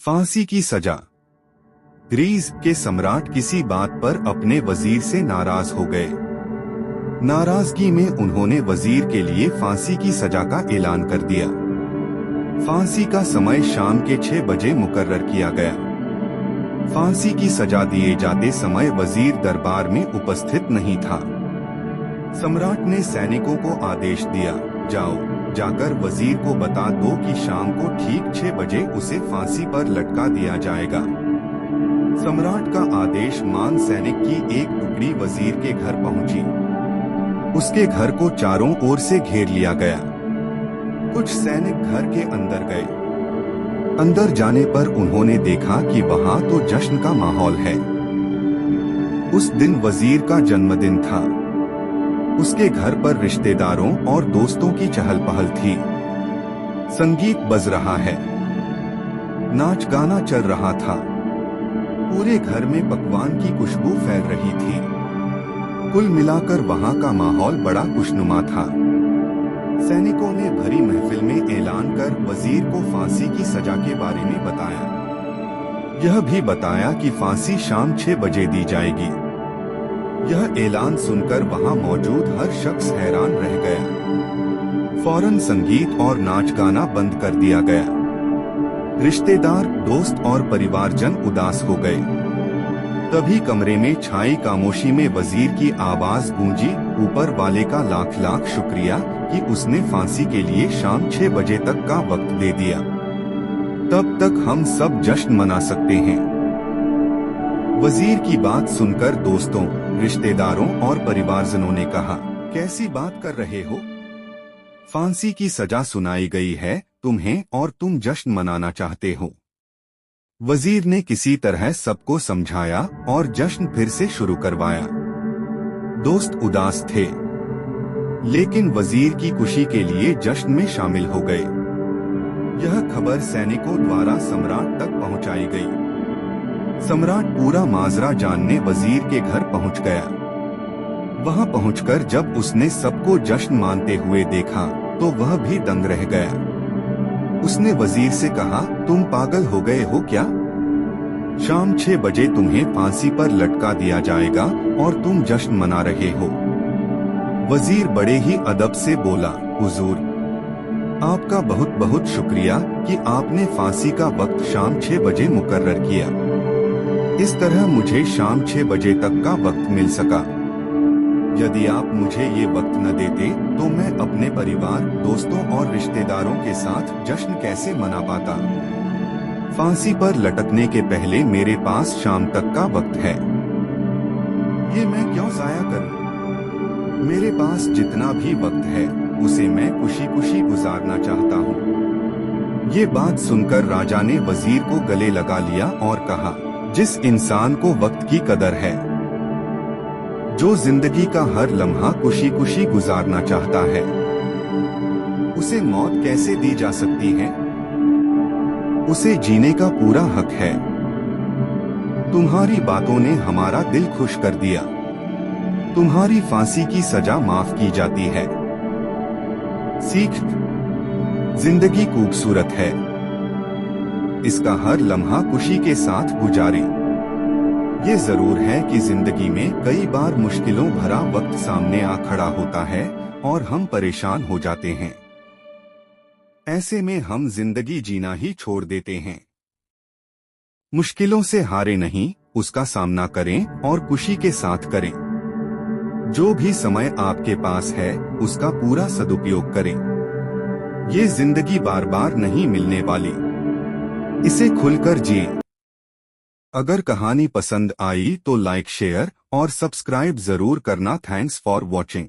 फांसी की सजा। ग्रीस के सम्राट किसी बात पर अपने वजीर से नाराज हो गए। नाराजगी में उन्होंने वजीर के लिए फांसी की सजा का ऐलान कर दिया। फांसी का समय शाम के 6 बजे मुकर्रर किया गया। फांसी की सजा दिए जाते समय वजीर दरबार में उपस्थित नहीं था। सम्राट ने सैनिकों को आदेश दिया, जाओ, जाकर वजीर को बता दो कि शाम को ठीक 6 बजे उसे फांसी पर लटका दिया जाएगा। सम्राट का आदेश मान सैनिक की एक टुकड़ी वजीर के घर पहुंची। उसके घर को चारों ओर से घेर लिया गया। कुछ सैनिक घर के अंदर गए। अंदर जाने पर उन्होंने देखा कि वहां तो जश्न का माहौल है। उस दिन वजीर का जन्मदिन था। उसके घर पर रिश्तेदारों और दोस्तों की चहल पहल थी। संगीत बज रहा है, नाच गाना चल रहा था। पूरे घर में पकवान की खुशबू फैल रही थी। कुल मिलाकर वहां का माहौल बड़ा खुशनुमा था। सैनिकों ने भरी महफिल में ऐलान कर वजीर को फांसी की सजा के बारे में बताया। यह भी बताया कि फांसी शाम 6 बजे दी जाएगी। यह ऐलान सुनकर वहां मौजूद हर शख्स हैरान रह गया। फौरन संगीत और नाच गाना बंद कर दिया गया। रिश्तेदार, दोस्त और परिवारजन उदास हो गए। तभी कमरे में छाई खामोशी में वजीर की आवाज गूंजी, ऊपर वाले का लाख लाख शुक्रिया कि उसने फांसी के लिए शाम 6 बजे तक का वक्त दे दिया। तब तक हम सब जश्न मना सकते हैं। वजीर की बात सुनकर दोस्तों, रिश्तेदारों और परिवारजनों ने कहा, कैसी बात कर रहे हो? फांसी की सजा सुनाई गई है तुम्हें और तुम जश्न मनाना चाहते हो। वजीर ने किसी तरह सबको समझाया और जश्न फिर से शुरू करवाया। दोस्त उदास थे, लेकिन वजीर की खुशी के लिए जश्न में शामिल हो गए। यह खबर सैनिकों द्वारा सम्राट तक पहुंचाई गई। सम्राट पूरा माजरा जानने वजीर के घर पहुंच गया। वहां पहुंचकर जब उसने सबको जश्न मानते हुए देखा तो वह भी दंग रह गया। उसने वजीर से कहा, तुम पागल हो गए हो क्या? शाम 6 बजे तुम्हें फांसी पर लटका दिया जाएगा और तुम जश्न मना रहे हो। वजीर बड़े ही अदब से बोला, हुजूर, आपका बहुत बहुत शुक्रिया कि आपने फांसी का वक्त शाम 6 बजे मुकर्रर किया। इस तरह मुझे शाम 6 बजे तक का वक्त मिल सका। यदि आप मुझे ये वक्त न देते तो मैं अपने परिवार, दोस्तों और रिश्तेदारों के साथ जश्न कैसे मना पाता? फांसी पर लटकने के पहले मेरे पास शाम तक का वक्त है। ये मैं क्यों जाया करूं? मेरे पास जितना भी वक्त है उसे मैं खुशी खुशी गुजारना चाहता हूँ। ये बात सुनकर राजा ने वजीर को गले लगा लिया और कहा, जिस इंसान को वक्त की कदर है, जो जिंदगी का हर लम्हा खुशी खुशी गुजारना चाहता है, उसे मौत कैसे दी जा सकती है? उसे जीने का पूरा हक है। तुम्हारी बातों ने हमारा दिल खुश कर दिया। तुम्हारी फांसी की सजा माफ की जाती है। सीख, जिंदगी खूबसूरत है, इसका हर लम्हा खुशी के साथ गुजारें। ये जरूर है कि जिंदगी में कई बार मुश्किलों भरा वक्त सामने आ खड़ा होता है और हम परेशान हो जाते हैं। ऐसे में हम जिंदगी जीना ही छोड़ देते हैं। मुश्किलों से हारे नहीं, उसका सामना करें और खुशी के साथ करें। जो भी समय आपके पास है उसका पूरा सदुपयोग करें। ये जिंदगी बार बार नहीं मिलने वाली, इसे खुलकर जिए। अगर कहानी पसंद आई तो लाइक, शेयर और सब्सक्राइब जरूर करना। Thanks for watching.